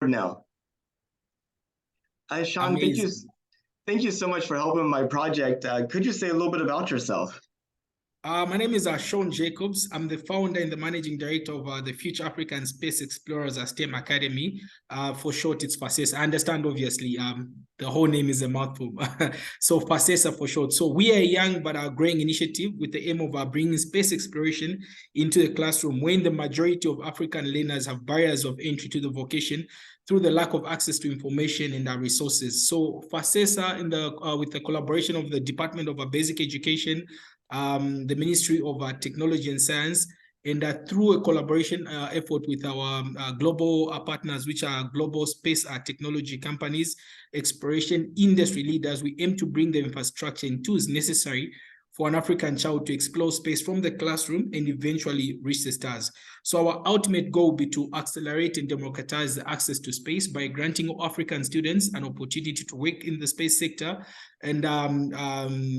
now. Sean, Amazing. thank you so much for helping my project. Could you say a little bit about yourself? My name is Sean Jacobs. I'm the founder and the managing director of the Future African Space Explorers STEM Academy. For short, it's FASESA. I understand, obviously, the whole name is a mouthful. So FASESA for short. So we are a young but growing initiative with the aim of bringing space exploration into the classroom, when the majority of African learners have barriers of entry to the vocation through the lack of access to information and resources. So FASESA, with the collaboration of the Department of Basic Education, the Ministry of Technology and Science, and through a collaboration effort with our global partners, which are global space technology companies, exploration industry leaders, we aim to bring the infrastructure and tools necessary for an African child to explore space from the classroom and eventually reach the stars. So our ultimate goal will be to accelerate and democratize the access to space by granting African students an opportunity to work in the space sector and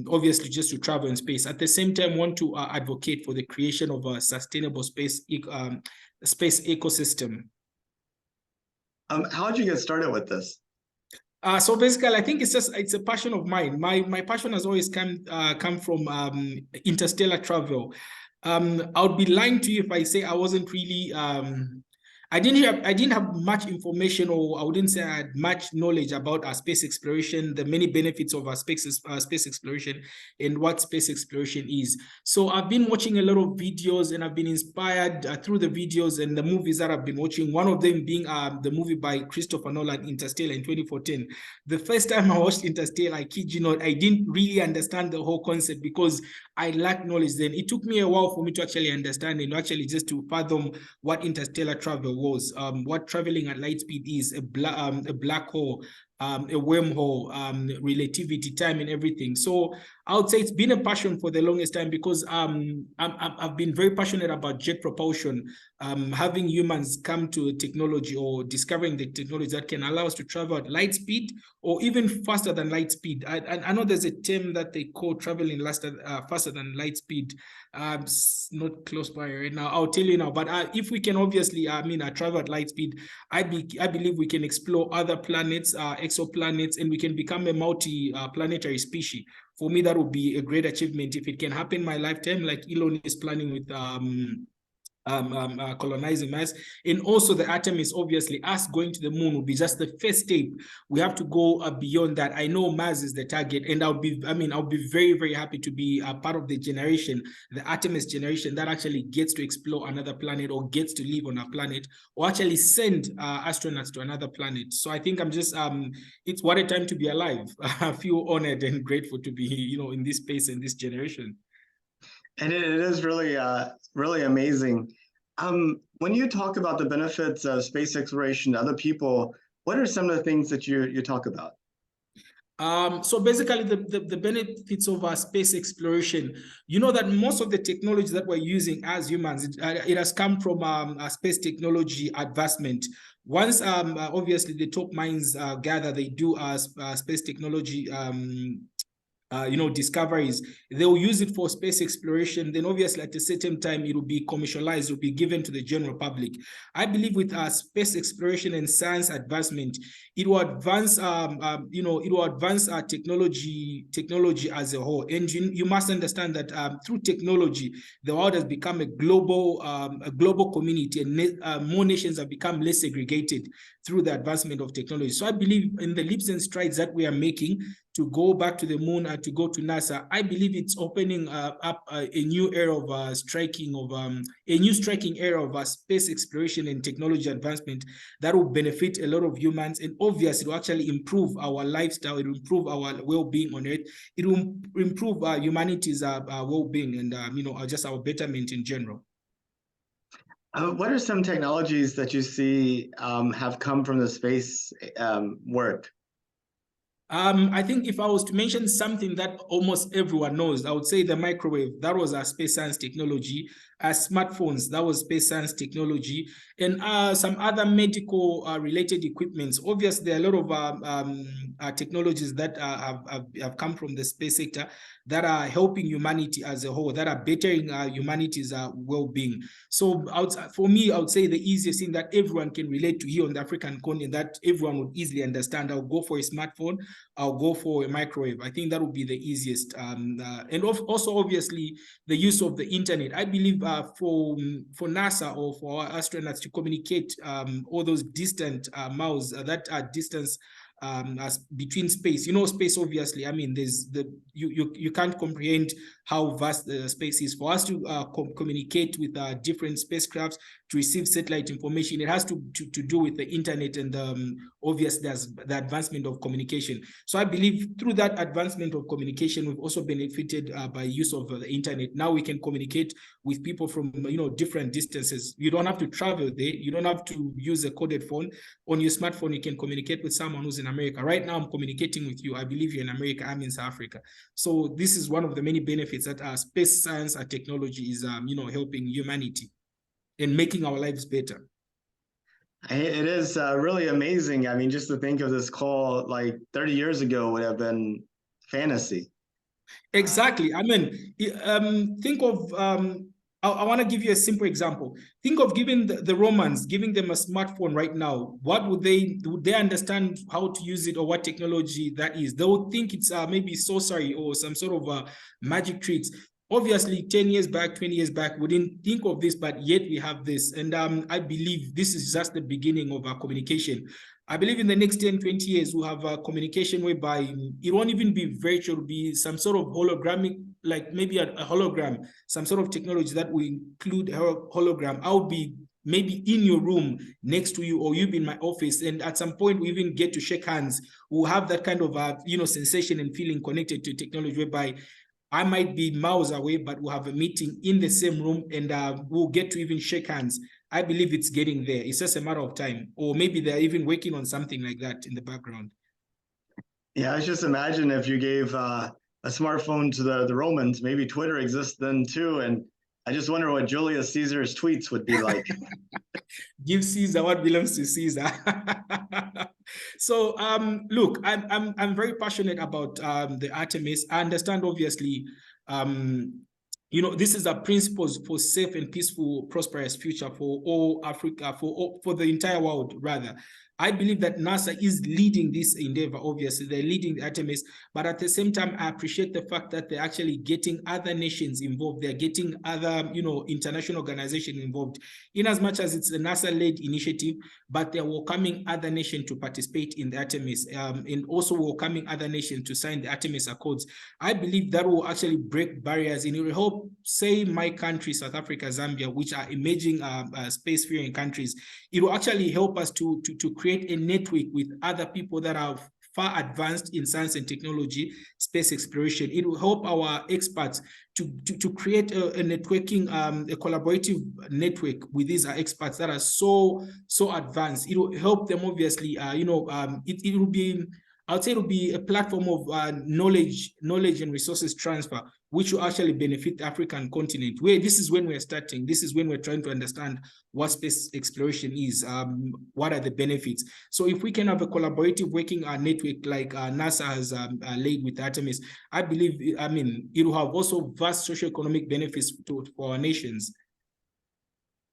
obviously just to travel in space. At the same time, want to advocate for the creation of a sustainable space ecosystem. How did you get started with this? So basically, I think it's a passion of mine. My passion has always come from interstellar travel. I would be lying to you if I say I wasn't really I didn't have much information, or I wouldn't say I had much knowledge about space exploration, the many benefits of space exploration, and what space exploration is. So I've been watching a lot of videos, and I've been inspired through the videos and the movies that I've been watching. One of them being the movie by Christopher Nolan, Interstellar, in 2014. The first time I watched Interstellar, I kid you not, I didn't really understand the whole concept because I lacked knowledge then. It took me a while for me to actually understand and actually just to fathom what interstellar travel was, what traveling at light speed is, a black hole, a wormhole, relativity, time, and everything. So I would say it's been a passion for the longest time because I've been very passionate about jet propulsion, having humans come to technology or discovering the technology that can allow us to travel at light speed or even faster than light speed. I know there's a term that they call traveling faster than light speed. It's not close by right now. I'll tell you now. But if we can obviously, travel at light speed, I believe we can explore other planets, exoplanets, and we can become a multi-planetary species. For me, that would be a great achievement if it can happen in my lifetime, like Elon is planning with colonizing Mars. And also the Artemis, obviously, us going to the moon will be just the first step. We have to go beyond that. I know Mars is the target, and I'll be very, very happy to be a part of the generation, the Artemis generation, that actually gets to explore another planet or gets to live on a planet or actually send astronauts to another planet. So I think I'm just, it's what a time to be alive. I feel honored and grateful to be, in this space and this generation. And it is really, really amazing. When you talk about the benefits of space exploration to other people, what are some of the things that you talk about? So basically, the benefits of our space exploration, that most of the technology that we're using as humans, it has come from space technology advancement. Once, obviously, the top minds gather, they do space technology discoveries, they'll use it for space exploration. Then obviously at a certain time, it will be commercialized, it will be given to the general public. I believe with space exploration and science advancement, it will advance, it will advance our technology as a whole. And you must understand that through technology, the world has become a global community, and more nations have become less segregated through the advancement of technology. So I believe in the leaps and strides that we are making to go back to the moon and to go to NASA. I believe it's opening up a new era of striking era of space exploration and technology advancement that will benefit a lot of humans, and obviously it will actually improve our lifestyle, it will improve our well-being on Earth, it will improve humanity's well-being and just our betterment in general. What are some technologies that you see have come from the space work? I think if I was to mention something that almost everyone knows, I would say the microwave. That was a space science technology. Smartphones, that was space science technology, and some other medical related equipments. Obviously, there are a lot of technologies that have come from the space sector that are helping humanity as a whole, that are bettering humanity's well-being. So for me, I would say the easiest thing that everyone can relate to here on the African continent, that everyone would easily understand, I'll go for a smartphone, I'll go for a microwave. I think that would be the easiest. And also, obviously, the use of the internet. I believe for NASA or for our astronauts to communicate all those distant miles, that are distance as between space. Space, obviously, I mean, there's you can't comprehend how vast the space is. For us to communicate with different spacecrafts, to receive satellite information, it has to do with the internet, and obviously there's the advancement of communication. So I believe through that advancement of communication, we've also benefited by use of the internet. Now we can communicate with people from different distances. You don't have to travel there. You don't have to use a coded phone. On your smartphone, you can communicate with someone who's in America. Right now, I'm communicating with you. I believe you're in America. I'm in South Africa. So this is one of the many benefits that space science and technology is, helping humanity and making our lives better. It is really amazing. I mean, just to think of this call like 30 years ago would have been fantasy. Exactly. I mean, think of, I want to give you a simple example. Think of giving the Romans, giving them a smartphone right now. Would they understand how to use it, or what technology that is? They would think it's maybe sorcery or some sort of magic tricks. Obviously, 10 years back, 20 years back, we didn't think of this, but yet we have this. And I believe this is just the beginning of our communication. I believe in the next 10, 20 years, we'll have a communication whereby it won't even be virtual, it'll be some sort of hologramic, like maybe a hologram, some sort of technology that will include a hologram. I'll be maybe in your room next to you, or you'll be in my office. And at some point, we even get to shake hands. We'll have that kind of, sensation and feeling connected to technology, whereby I might be miles away, but we'll have a meeting in the same room, and we'll get to even shake hands. I believe it's getting there. It's just a matter of time. Or maybe they're even working on something like that in the background. Yeah, I just imagine if you gave a smartphone to the Romans, maybe Twitter exists then too. And I just wonder what Julius Caesar's tweets would be like. Give Caesar what belongs to Caesar. So look, I'm very passionate about the Artemis. I understand, obviously, this is a principles for safe and peaceful, prosperous future for all Africa, for the entire world, rather. I believe that NASA is leading this endeavor. Obviously, they're leading the Artemis, but at the same time, I appreciate the fact that they're actually getting other nations involved. They're getting other, international organizations involved, in as much as it's a NASA-led initiative, but they're welcoming other nations to participate in the Artemis, and also welcoming other nations to sign the Artemis Accords. I believe that will actually break barriers, and it will help, say, my country, South Africa, Zambia, which are emerging spacefaring countries. It will actually help us to create a network with other people that are far advanced in science and technology, space exploration. It will help our experts to create a networking, a collaborative network with these experts that are so advanced. It will help them, obviously, it will be, I would say it will be a platform of knowledge and resources transfer, which will actually benefit the African continent. This is when we're starting. This is when we're trying to understand what space exploration is, what are the benefits. So if we can have a collaborative working network like NASA has laid with Artemis, I believe, it will have also vast socioeconomic benefits for our nations.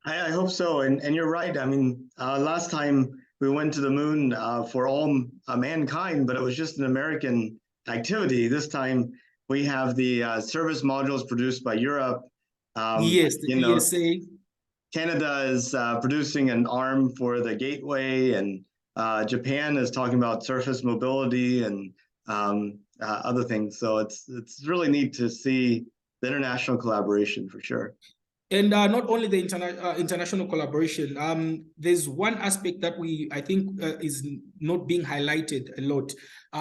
I hope so. And you're right. I mean, last time we went to the moon for all mankind, but it was just an American activity. This time we have the service modules produced by Europe. Yes, the ESA. Canada is producing an arm for the Gateway, and Japan is talking about surface mobility and other things. So it's really neat to see the international collaboration for sure. And not only the international collaboration, there's one aspect that I think is not being highlighted a lot.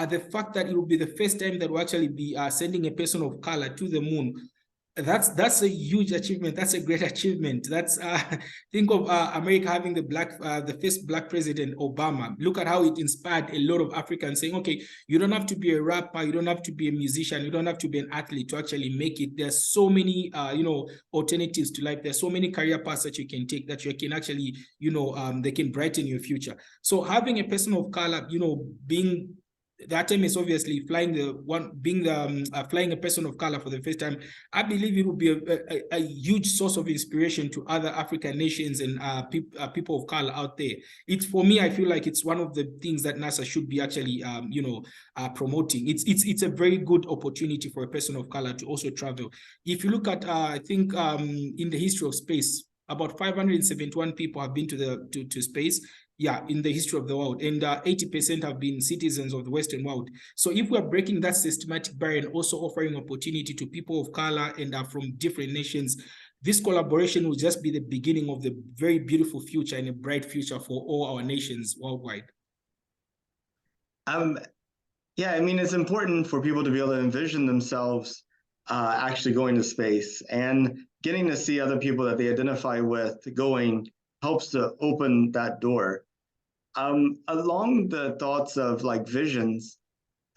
The fact that it will be the first time that we'll actually be sending a person of color to the moon. That's a huge achievement. That's a great achievement. That's think of America having the first black president, Obama. Look at how it inspired a lot of Africans saying, okay, you don't have to be a rapper, you don't have to be a musician, you don't have to be an athlete to actually make it. There's so many alternatives to life. There's so many career paths that you can take that you can actually, they can brighten your future. So having a person of color, being the Artemis obviously flying flying a person of color for the first time, I believe it will be a huge source of inspiration to other African nations and people of color out there. It's, for me, I feel like it's one of the things that NASA should be actually promoting. It's a very good opportunity for a person of color to also travel. If you look at I think in the history of space, about 571 people have been to space. Yeah, in the history of the world, and 80% have been citizens of the Western world. So if we're breaking that systematic barrier and also offering opportunity to people of color and from different nations, this collaboration will just be the beginning of the very beautiful future and a bright future for all our nations worldwide. Yeah, I mean, it's important for people to be able to envision themselves actually going to space, and getting to see other people that they identify with going helps to open that door. Along the thoughts of like visions,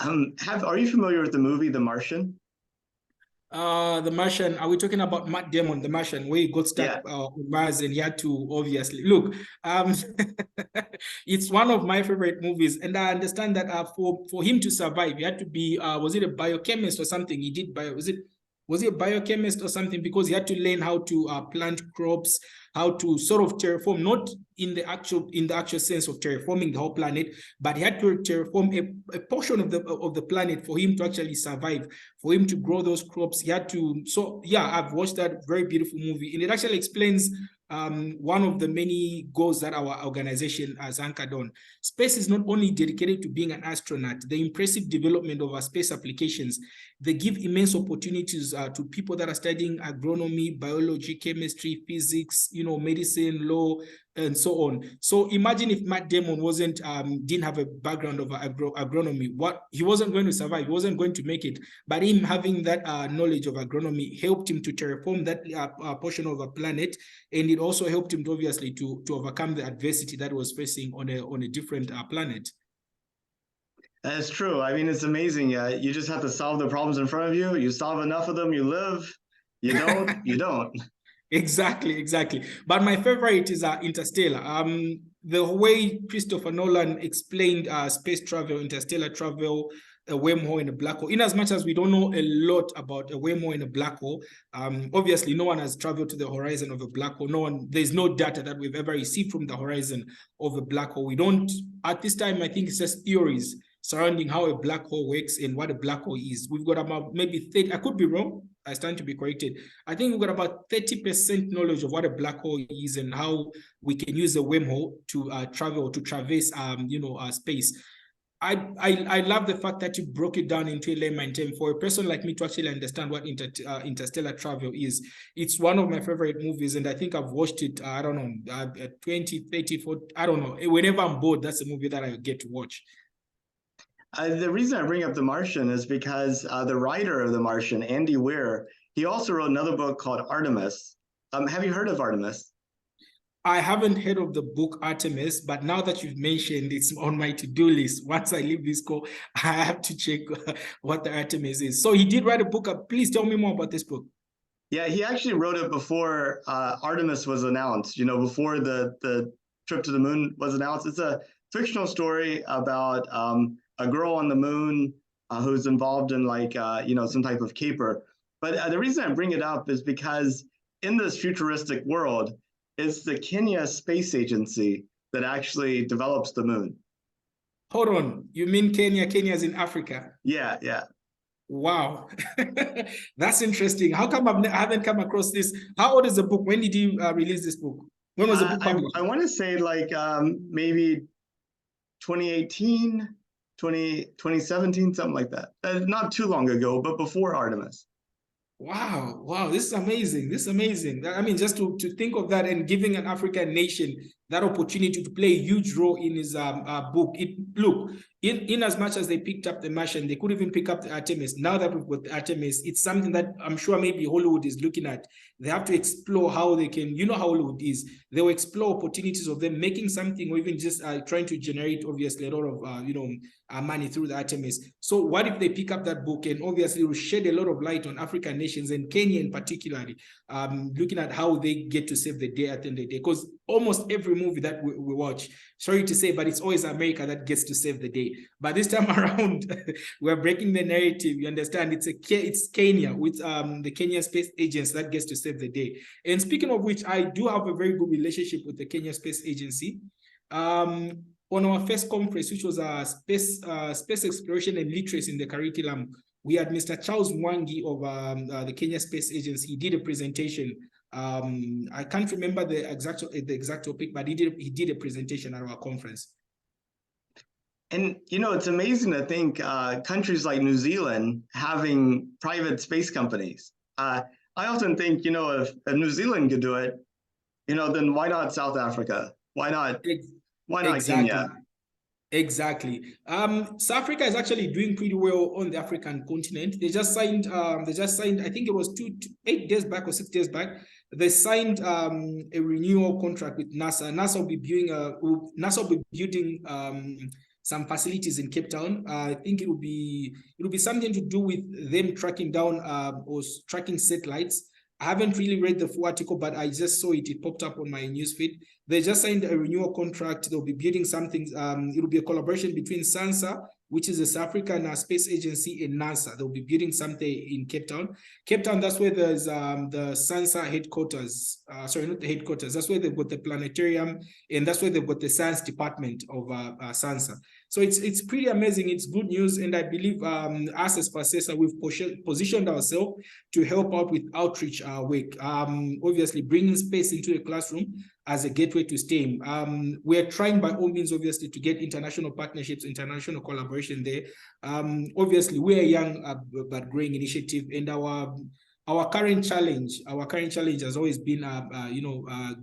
are you familiar with the movie The Martian? The Martian, are we talking about Matt Damon, The Martian, where he got stuck on Mars and he had to obviously look? It's one of my favorite movies, and I understand that for him to survive, he had to be was it a biochemist or something? He did was he a biochemist or something? Because he had to learn how to plant crops, how to sort of terraform, not in the actual sense of terraforming the whole planet, but he had to terraform a portion of the planet for him to actually survive, for him to grow those crops. He had to. So yeah, I've watched that very beautiful movie, and it actually explains one of the many goals that our organization has anchored on. Space is not only dedicated to being an astronaut. The impressive development of our space applications, they give immense opportunities to people that are studying agronomy, biology, chemistry, physics, medicine, law, and so on. So imagine if Matt Damon didn't have a background of agronomy, he wasn't going to survive, he wasn't going to make it. But him having that knowledge of agronomy helped him to terraform that portion of a planet, and it also helped him to obviously to overcome the adversity that was facing on a different planet. That's true. I mean, it's amazing. You just have to solve the problems in front of you. You solve enough of them, you live. You don't, you don't. Exactly. But my favorite is Interstellar. The way Christopher Nolan explained space travel, interstellar travel, a wormhole in a black hole. In as much as we don't know a lot about a wormhole in a black hole, obviously no one has traveled to the horizon of a black hole. There's no data that we've ever received from the horizon of a black hole. We don't, at this time, I think it's just theories surrounding how a black hole works and what a black hole is. We've got about maybe 30, I could be wrong, I stand to be corrected. I think we've got about 30% knowledge of what a black hole is and how we can use a wormhole to travel, to traverse, space. I love the fact that you broke it down into a layman term for a person like me to actually understand what interstellar travel is. It's one of my favorite movies, and I think I've watched it, I don't know, 20, 30, 40, I don't know. Whenever I'm bored, that's a movie that I get to watch. The reason I bring up The Martian is because the writer of The Martian, Andy Weir, he also wrote another book called Artemis. Have you heard of Artemis? I haven't heard of the book Artemis, but now that you've mentioned, it's on my to-do list. Once I leave this call, I have to check what the Artemis is. So he did write a book. Please tell me more about this book. Yeah, he actually wrote it before Artemis was announced, before the trip to the moon was announced. It's a fictional story about a girl on the moon who's involved in some type of caper. But the reason I bring it up is because in this futuristic world, it's the Kenya Space Agency that actually develops the moon. Hold on, you mean Kenya? Kenya's in Africa? Yeah. Wow, that's interesting. How come I haven't come across this? How old is the book? When did you release this book? When was the book published? I want to say maybe 2018. 2017, something like that. Not too long ago, but before Artemis. Wow, this is amazing. I mean, just to think of that and giving an African nation that opportunity to play a huge role in his book. Look, in as much as they picked up the Martian, they could even pick up the Artemis. Now that we've got the Artemis, it's something that I'm sure maybe Hollywood is looking at. They have to explore how they can, you know how Hollywood is. They will explore opportunities of them making something, or even just trying to generate, obviously, a lot of money through the Artemis. So what if they pick up that book, and obviously it will shed a lot of light on African nations and Kenya in particularly, looking at how they get to save the day at the end of the day. Because almost every movie that we watch, sorry to say, but it's always America that gets to save the day. But this time around, we're breaking the narrative. You understand? It's Kenya with the Kenya Space Agency that gets to save the day. And speaking of which, I do have a very good relationship with the Kenya Space Agency. On our first conference, which was space exploration and literacy in the curriculum, we had Mr. Charles Mwangi of the Kenya Space Agency. He did a presentation. I can't remember the exact topic, but he did a presentation at our conference. And, it's amazing to think countries like New Zealand having private space companies. I often think, if New Zealand could do it, then why not South Africa? Why not Exactly. Kenya? Exactly. South Africa is actually doing pretty well on the African continent. They just signed, I think it was 8 days back or 6 days back, they signed a renewal contract with NASA. NASA will be building some facilities in Cape Town. I think it will be something to do with them tracking down or tracking satellites. I haven't really read the full article, but I just saw it. It popped up on my newsfeed. They just signed a renewal contract. They'll be building something. It'll be a collaboration between SANSA, which is the South African Space Agency, and NASA. They'll be building something in Cape Town. Cape Town, that's where there's the SANSA headquarters. Sorry, not the headquarters. That's where they've got the planetarium, and that's where they've got the science department of SANSA. So it's pretty amazing. It's good news, and I believe us as PACESA, we've positioned ourselves to help out with outreach work. Obviously, bringing space into the classroom as a gateway to STEM. We're trying by all means, obviously, to get international partnerships, international collaboration there. Obviously, we're a young but growing initiative, and our current challenge has always been,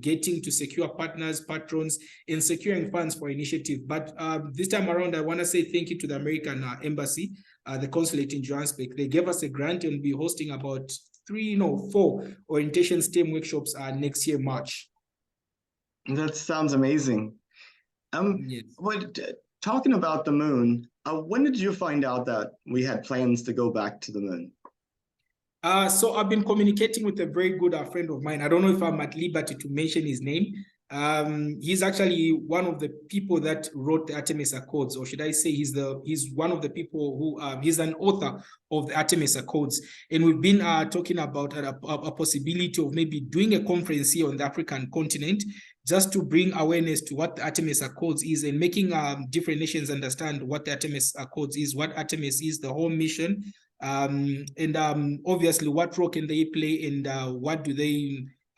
getting to secure partners, patrons, and securing funds for initiative. But this time around, I want to say thank you to the American Embassy, the consulate in Johannesburg. They gave us a grant and we'll be hosting about 4 orientation STEM workshops next year, March. That sounds amazing. Yes. Talking about the moon, when did you find out that we had plans to go back to the moon? So I've been communicating with a very good friend of mine. I don't know if I'm at liberty to mention his name. He's actually one of the people that wrote the Artemis Accords, or should I say he's one of the people who, he's an author of the Artemis Accords. And we've been talking about a possibility of maybe doing a conference here on the African continent, just to bring awareness to what the Artemis Accords is, and making different nations understand what the Artemis Accords is, what Artemis is, the whole mission, and obviously what role can they play, and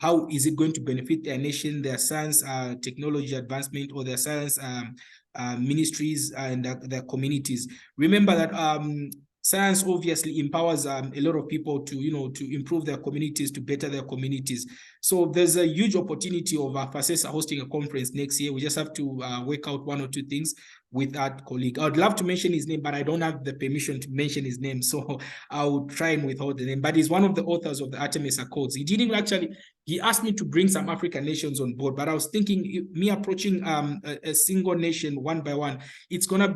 how is it going to benefit their nation, their science technology advancement, or their science ministries and their communities. Remember that science obviously empowers a lot of people to improve their communities, to better their communities. So there's a huge opportunity of PACESA hosting a conference next year. We just have to work out 1 or 2 things with that colleague. I'd love to mention his name, but I don't have the permission to mention his name, so I'll try and withhold the name. But he's one of the authors of the Artemis Accords. He asked me to bring some African nations on board, but I was thinking, me approaching a single nation one by one, it's gonna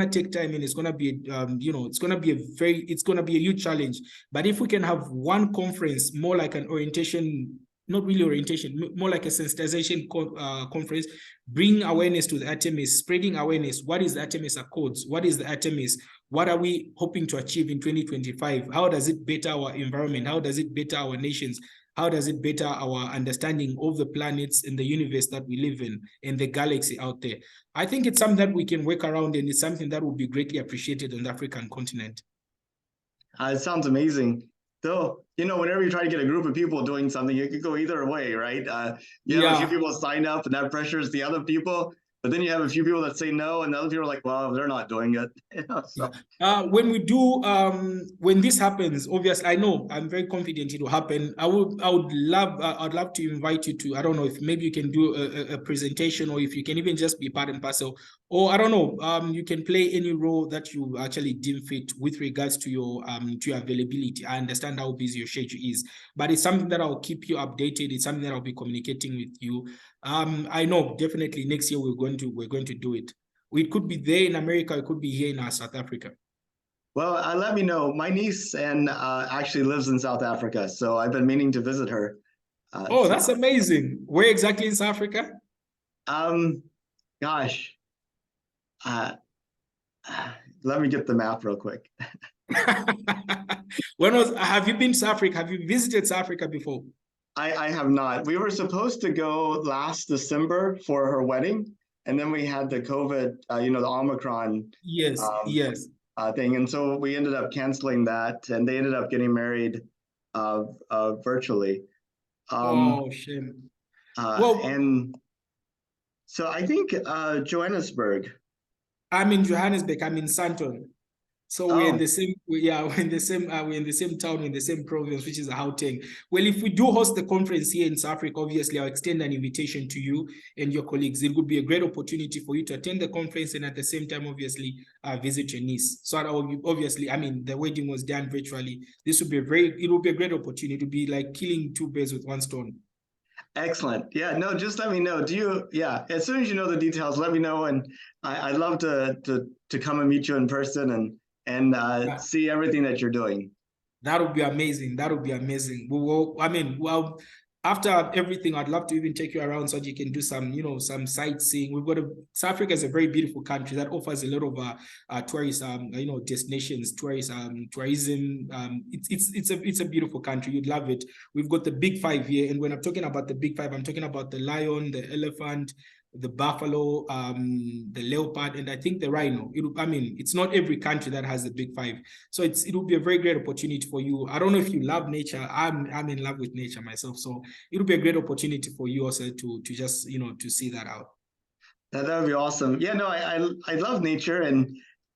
take time, and it's gonna be it's gonna be a huge challenge. But if we can have one conference, more like an orientation, not really orientation, more like a sensitization conference, bring awareness to the Artemis, spreading awareness. What is the Artemis Accords? What is the Artemis? What are we hoping to achieve in 2025? How does it better our environment? How does it better our nations? How does it better our understanding of the planets and the universe that we live in and the galaxy out there? I think it's something that we can work around, and it's something that will be greatly appreciated on the African continent. It sounds amazing. Though, whenever you try to get a group of people doing something, it could go either way, right? A few people sign up, and that pressures the other people. but then you have a few people that say no, and the other people are like, well, they're not doing it. So. When we do, when this happens, obviously, I know I'm very confident it will happen. I'd love to invite you to, I don't know if maybe you can do a presentation, or if you can even just be part and parcel, or I don't know, you can play any role that you actually deem fit with regards to your availability. I understand how busy your schedule is, but it's something that I'll keep you updated. It's something that I'll be communicating with you. I know definitely next year we're going to do it. It could be there in America, it could be here in South Africa. Well, let me know. My niece actually lives in South Africa, so I've been meaning to visit her. Oh, that's amazing. Where exactly in South Africa? Gosh, let me get the map real quick. Have you been to South Africa? Have you visited South Africa before? I have not. We were supposed to go last December for her wedding, and then we had the COVID, the Omicron yes thing, and so we ended up canceling that, and they ended up getting married virtually. Oh, shame. And so I think Johannesburg. I'm in Johannesburg. I'm in Sandton. So we're in the same, we're in the same town, in the same province, which is Gauteng. Well, if we do host the conference here in South Africa, obviously I'll extend an invitation to you and your colleagues. It would be a great opportunity for you to attend the conference and at the same time, obviously, visit your niece. So that will be, obviously, I mean, the wedding was done virtually. It will be a great opportunity to be like killing two birds with one stone. Excellent. Yeah, no, just let me know. As soon as you know the details, let me know. And I'd love to come and meet you in person and see everything that you're doing. That would be amazing. That would be amazing. After everything, I'd love to even take you around so that you can do some, some sightseeing. South Africa is a very beautiful country that offers a lot of tourist, destinations, tourism. It's a beautiful country. You'd love it. We've got the Big Five here, and when I'm talking about the Big Five, I'm talking about the lion, the elephant, the buffalo, the leopard, and I think the rhino. It's not every country that has the Big Five. So it will be a very great opportunity for you. I don't know if you love nature. I'm in love with nature myself. So it will be a great opportunity for you also to just, to see that out. That would be awesome. Yeah, no, I love nature, and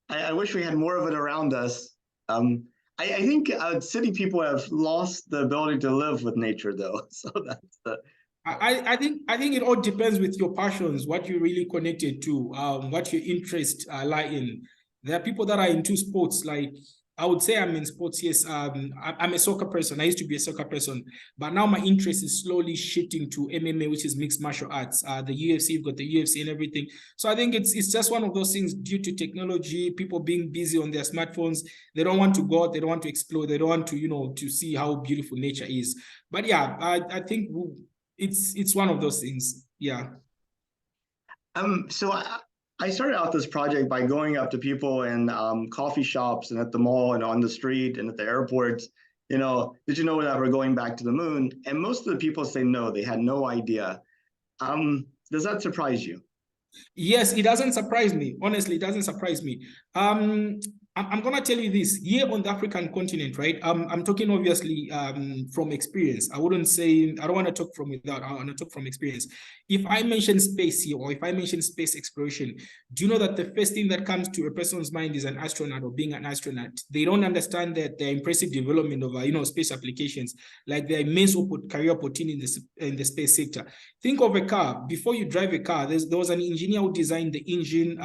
I wish we had more of it around us. I think city people have lost the ability to live with nature, though. So that's the... I think it all depends with your passions, what you're really connected to, what your interests lie in. There are people that are into sports, like I would say I'm in sports, yes. I'm a soccer person. I used to be a soccer person, but now my interest is slowly shifting to MMA, which is mixed martial arts. The UFC, you've got the UFC and everything. So I think it's just one of those things due to technology, people being busy on their smartphones. They don't want to go out, they don't want to explore, they don't want to, to see how beautiful nature is. But yeah, I think it's one of those things. Yeah. So I started out this project by going up to people in coffee shops and at the mall and on the street and at the airports. Did you know that we're going back to the moon? And most of the people say no, they had no idea. Does that surprise you? Yes, it doesn't surprise me. Honestly, it doesn't surprise me. I'm going to tell you this, here on the African continent, right? I'm talking obviously from experience. I don't want to talk from without, I want to talk from experience. If I mention space here, or if I mention space exploration, do you know that the first thing that comes to a person's mind is an astronaut or being an astronaut? They don't understand that the impressive development of, space applications, like the immense career opportunity in the space sector. Think of a car. Before you drive a car, there was an engineer who designed the engine,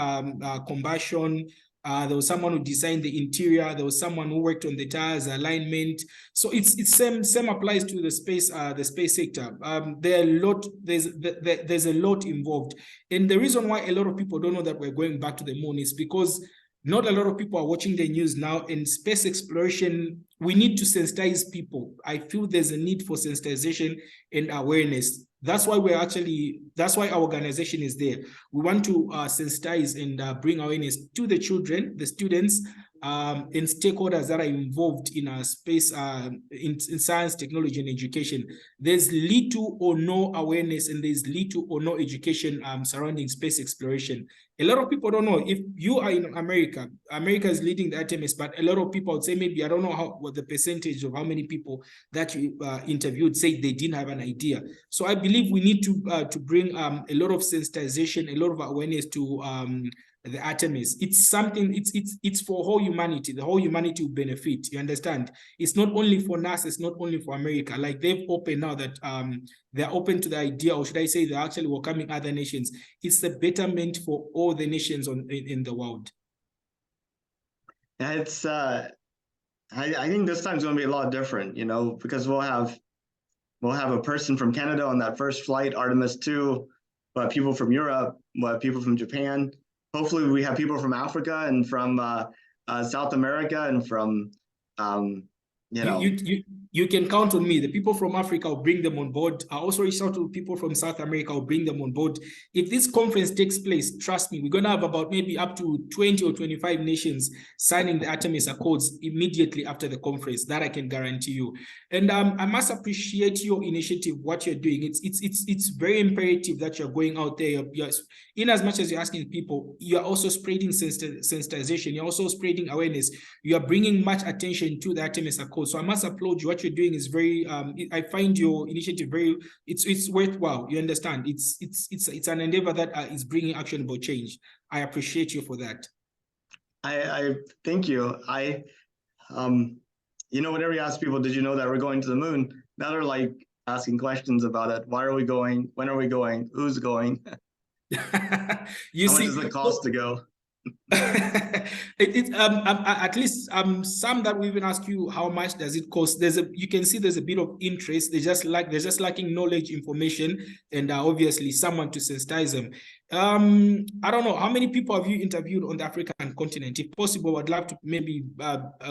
combustion. There was someone who designed the interior. There was someone who worked on the tires, alignment. So it's same applies to the space sector. There's a lot involved, and the reason why a lot of people don't know that we're going back to the moon is because not a lot of people are watching the news now. In space exploration, we need to sensitize people. I feel there's a need for sensitization and awareness. That's why our organization is there. We want to sensitize and bring awareness to the children, the students, and stakeholders that are involved in our space, in science, technology, and education, there's little or no awareness, and there's little or no education surrounding space exploration. A lot of people don't know. If you are in America, America is leading the Artemis, but a lot of people would say, maybe, I don't know what the percentage of how many people that you interviewed say they didn't have an idea. So I believe we need to bring a lot of sensitization, a lot of awareness to the Artemis. It's something, it's for whole humanity. The whole humanity will benefit. You understand? It's not only for NASA, it's not only for America. Like, they've opened now that they're open to the idea, or should I say they're actually welcoming other nations. It's the betterment for all the nations in the world. Yeah, it's I think this time's going to be a lot different, you know, because we'll have a person from Canada on that first flight, Artemis 2, but people from Europe, but people from Japan. Hopefully we have people from Africa and from South America and from, you know. You can count on me. The people from Africa, will bring them on board. I also reach out to people from South America, will bring them on board. If this conference takes place, trust me, we're going to have about maybe up to 20 or 25 nations signing the Artemis Accords immediately after the conference. That I can guarantee you. And I must appreciate your initiative, what you're doing. It's very imperative that you're going out there. You're, in as much as you're asking people, you're also spreading sensitization. You're also spreading awareness. You are bringing much attention to the Artemis Accords. So I must applaud you. What you're doing is very, I find your initiative very, it's worthwhile. You understand? It's an endeavor that is bringing actionable change. I appreciate you for that. I thank you. You know, whenever you ask people, did you know that we're going to the moon? Now they're like asking questions about it. Why are we going? When are we going? Who's going? How much does it cost to go? At least some that we even ask you, how much does it cost? You can see there's a bit of interest. They're just lacking knowledge, information, and obviously someone to sensitize them. I don't know, how many people have you interviewed on the African continent? If possible, I'd love to maybe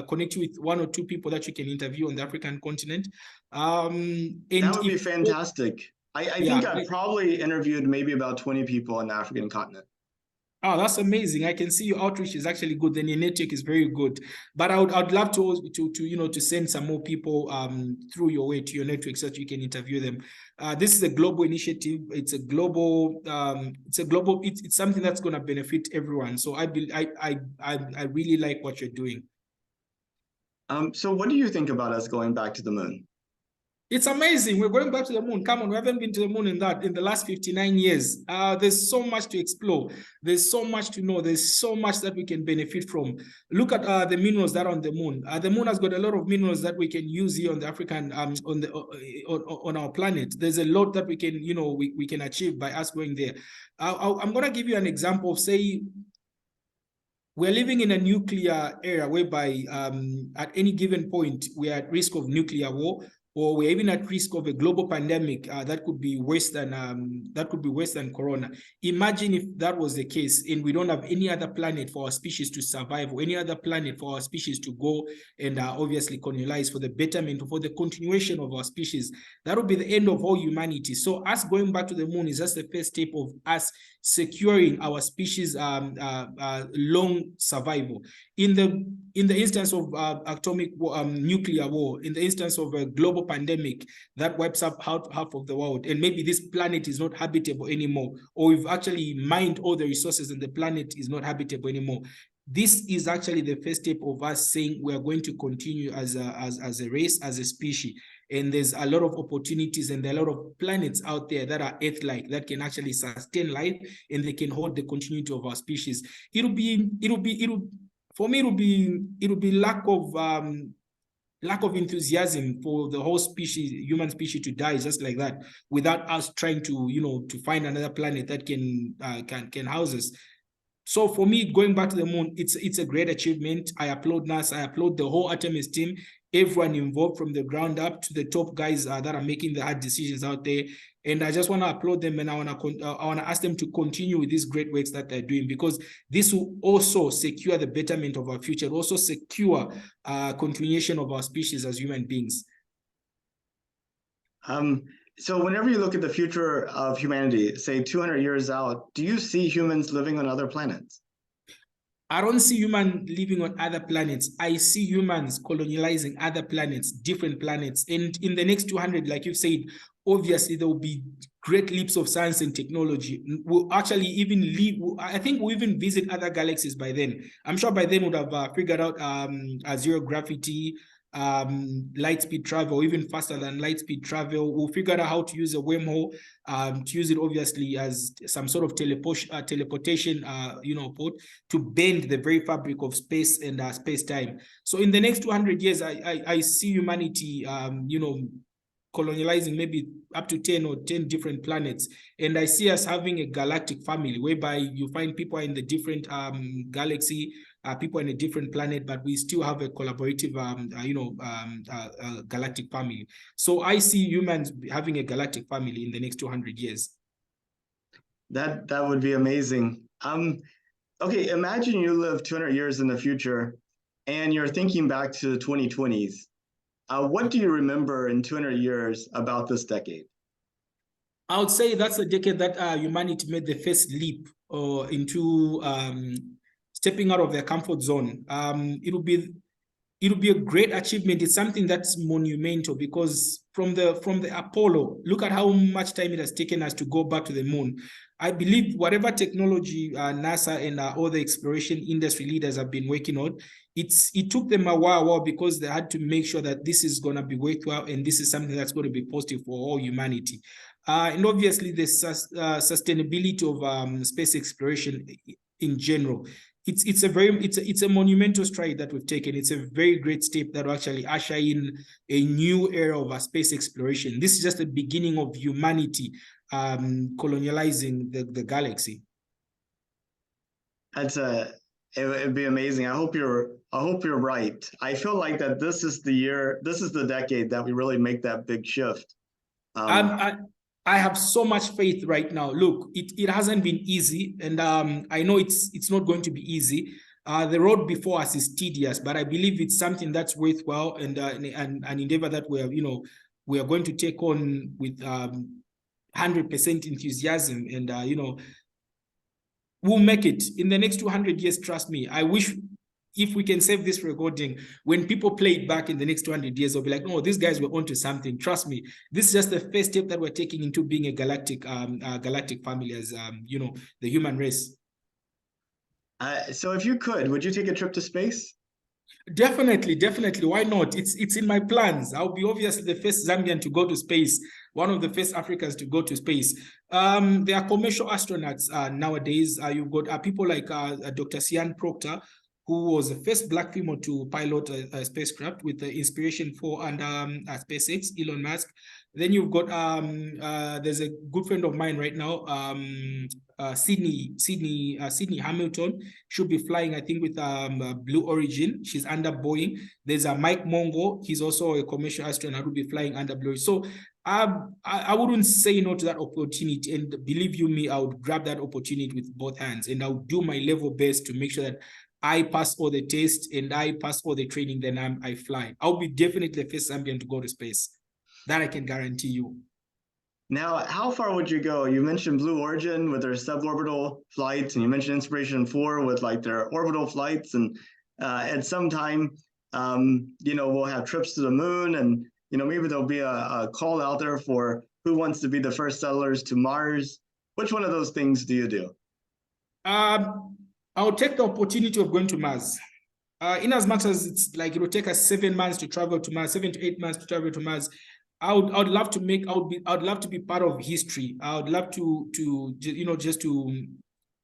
connect you with 1 or 2 people that you can interview on the African continent. And that would be fantastic. I think I've probably interviewed maybe about 20 people on the African continent. Oh, that's amazing. I can see your outreach is actually good. Then your network is very good. But I'd love to send some more people through your way to your network so that you can interview them. This is a global initiative. It's a global. It's something that's going to benefit everyone. So I really like what you're doing. So what do you think about us going back to the moon? It's amazing. We're going back to the moon. Come on, we haven't been to the moon in the last 59 years. There's so much to explore. There's so much to know. There's so much that we can benefit from. Look at the minerals that are on the moon. The moon has got a lot of minerals that we can use here on the African on our planet. There's a lot that we can we can achieve by us going there. I'm gonna give you an example of, say, we're living in a nuclear era whereby at any given point we are at risk of nuclear war, or we're even at risk of a global pandemic that could be worse than Corona. Imagine if that was the case, and we don't have any other planet for our species to survive, or any other planet for our species to go and obviously colonize for the betterment, for the continuation of our species. That would be the end of all humanity. So us going back to the moon is just the first step of us securing our species' long survival. In the instance of atomic nuclear war, in the instance of a global pandemic that wipes up half of the world, and maybe this planet is not habitable anymore, or we've actually mined all the resources and the planet is not habitable anymore. This is actually the first step of us saying we are going to continue as a race, as a species. And there's a lot of opportunities, and there are a lot of planets out there that are Earth-like, that can actually sustain life, and they can hold the continuity of our species. For me, it would be lack of enthusiasm for the whole species, human species, to die just like that, without us trying to to find another planet that can house us. So for me, going back to the moon, it's a great achievement. I applaud NASA. I applaud the whole Artemis team, everyone involved from the ground up to the top guys that are making the hard decisions out there. And I just want to applaud them, and I want to ask them to continue with these great works that they're doing, because this will also secure the betterment of our future, also secure continuation of our species as human beings. So whenever you look at the future of humanity, say 200 years out, do you see humans living on other planets? I don't see humans living on other planets. I see humans colonizing other planets, different planets. And in the next 200, like you've said, obviously there will be great leaps of science and technology. We'll actually even leave, I think we'll even visit other galaxies by then. I'm sure by then we'd have figured out zero gravity, light speed travel, even faster than light speed travel. We'll figure out how to use a wormhole, to use it obviously as some sort of teleportation, port to bend the very fabric of space and space-time. So in the next 200 years, I see humanity, colonizing maybe up to 10 or 10 different planets. And I see us having a galactic family whereby you find people in the different galaxy, people in a different planet, but we still have a collaborative, galactic family. So I see humans having a galactic family in the next 200 years. That would be amazing. Okay, imagine you live 200 years in the future and you're thinking back to the 2020s. What do you remember in 200 years about this decade? I would say that's the decade that humanity made the first leap into stepping out of their comfort zone. It'll be a great achievement. It's something that's monumental because from the Apollo, look at how much time it has taken us to go back to the moon. I believe whatever technology NASA and all the exploration industry leaders have been working on, it took them a while because they had to make sure that this is going to be worthwhile and this is something that's going to be positive for all humanity. And obviously the sustainability of space exploration in general. It's a monumental stride that we've taken. It's a very great step that will actually usher in a new era of space exploration. This is just the beginning of humanity colonializing the galaxy. It'd be amazing. I hope you're right. I feel like that this is the decade that we really make that big shift. I have so much faith right now. Look, it hasn't been easy, and I know it's not going to be easy. The road before us is tedious, but I believe it's something that's worthwhile and an endeavor that we are going to take on with 100% enthusiasm, and we'll make it in the next 200 years. Trust me. I wish if we can save this recording, when people play it back in the next 200 years, they'll be like, "No, these guys were onto something." Trust me, this is just the first step that we're taking into being a galactic family as the human race. So if you could, would you take a trip to space? Definitely. Why not? It's in my plans. I'll be obviously the first Zambian to go to space, one of the first Africans to go to space. There are commercial astronauts nowadays. You've got people like Dr. Sian Proctor, who was the first Black female to pilot a spacecraft with the Inspiration 4 and SpaceX, Elon Musk. Then you've got, there's a good friend of mine right now, Sydney Hamilton. She'll be flying, I think, with Blue Origin. She's under Boeing. There's a Mike Mongo. He's also a commercial astronaut who'll be flying under Blue Origin. So I wouldn't say no to that opportunity. And believe you me, I would grab that opportunity with both hands. And I would do my level best to make sure that I pass all the tests and I pass all the training, then I fly. I'll be definitely the first Zambian to go to space. That I can guarantee you. Now, how far would you go? You mentioned Blue Origin with their suborbital flights, and you mentioned Inspiration 4 with like their orbital flights. And at some time, we'll have trips to the moon, and maybe there'll be a call out there for who wants to be the first settlers to Mars. Which one of those things do you do? I'll take the opportunity of going to Mars. In as much as it's like it will take us 7 months to travel to Mars, 7 to 8 months to travel to Mars. I would love to be part of history. I would love to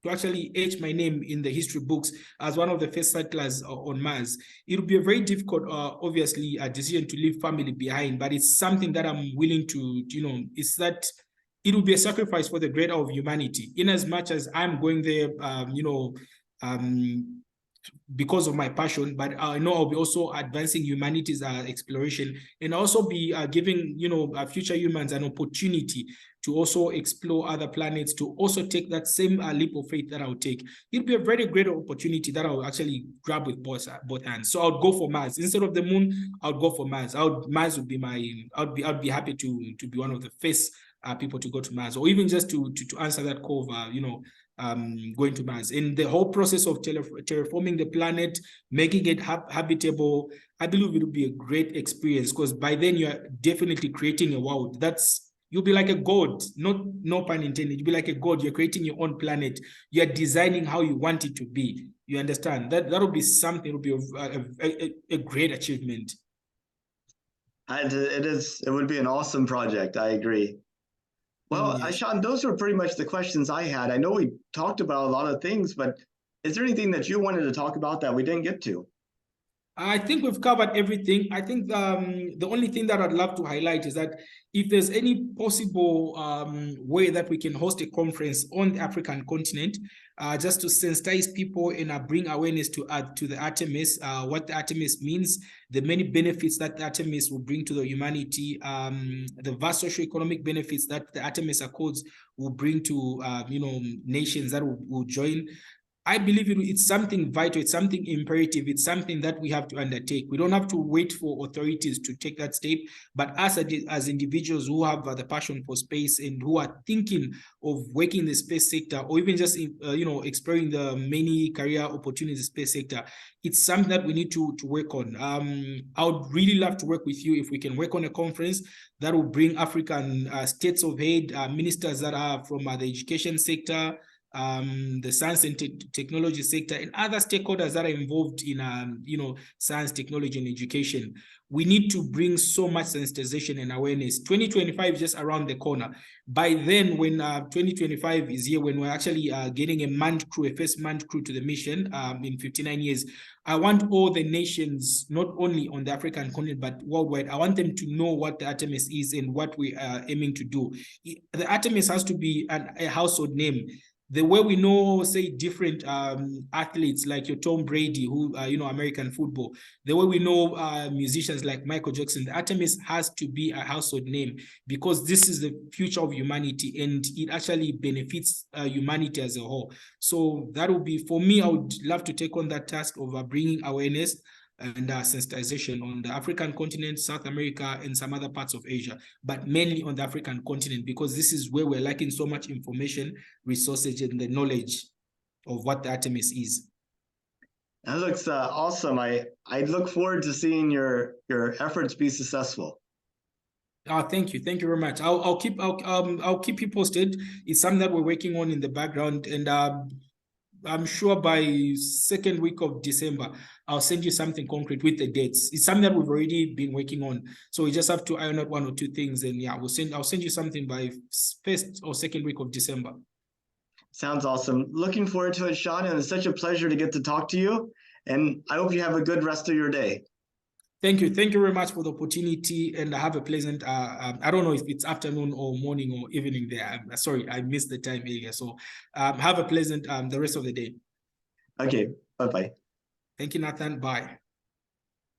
actually etch my name in the history books as one of the first settlers on Mars. It will be a very difficult, obviously, a decision to leave family behind, but it's something that I'm willing to, it's that it will be a sacrifice for the greater of humanity. In as much as I'm going there, because of my passion, but I know I'll be also advancing humanity's exploration, and also be giving future humans an opportunity to also explore other planets, to also take that same leap of faith that I'll take. It'll be a very great opportunity that I'll actually grab with both hands. So I'll go for Mars instead of the moon. I'll go for Mars. Mars would be I'd be happy to be one of the first people to go to Mars, or even just to answer that call of going to Mars. In the whole process of terraforming the planet, making it habitable, I believe it will be a great experience, because by then you are definitely creating a world you'll be like a god, no pun intended. You'll be like a god. You're creating your own planet. You're designing how you want it to be. You understand? That'll be something. It'll be a great achievement. It would be an awesome project. I agree. Well, Yes. Sean, those were pretty much the questions I had. I know we talked about a lot of things, but is there anything that you wanted to talk about that we didn't get to? I think we've covered everything. I think the only thing that I'd love to highlight is that if there's any possible way that we can host a conference on the African continent, just to sensitize people and bring awareness to the Artemis, what the Artemis means, the many benefits that the Artemis will bring to the humanity, the vast socio-economic benefits that the Artemis Accords will bring to nations that will join. I believe it's something vital, it's something imperative, it's something that we have to undertake. We don't have to wait for authorities to take that step, but us as individuals who have the passion for space and who are thinking of working in the space sector, or even just exploring the many career opportunities in the space sector, it's something that we need to work on. I would really love to work with you if we can work on a conference that will bring African states of aid, ministers that are from the education sector, the science and technology sector, and other stakeholders that are involved in science, technology, and education. We need to bring so much sensitization and awareness. 2025 is just around the corner. By then, when 2025 is here, when we're actually getting a first manned crew to the mission in 59 years, I want all the nations, not only on the African continent, but worldwide, I want them to know what the Artemis is and what we are aiming to do. The Artemis has to be a household name. The way we know, say, different athletes like your Tom Brady, who American football, the way we know musicians like Michael Jackson, the Artemis has to be a household name, because this is the future of humanity and it actually benefits humanity as a whole. So that would be, for me, I would love to take on that task of bringing awareness and sensitization on the African continent, South America, and some other parts of Asia, but mainly on the African continent, because this is where we're lacking so much information, resources, and the knowledge of what the Artemis is. That looks awesome. I look forward to seeing your efforts be successful. Thank you very much. I'll keep you posted. It's something that we're working on in the background, and I'm sure by second week of December, I'll send you something concrete with the dates. It's something that we've already been working on. So we just have to iron out one or two things, and yeah, I'll send you something by first or second week of December. Sounds awesome. Looking forward to it, Sean, and it's such a pleasure to get to talk to you. And I hope you have a good rest of your day. Thank you very much for the opportunity, and have a pleasant, I don't know if it's afternoon or morning or evening there. I'm sorry, I missed the time earlier. So have a pleasant, the rest of the day. Okay, bye-bye. Thank you, Nathan. Bye.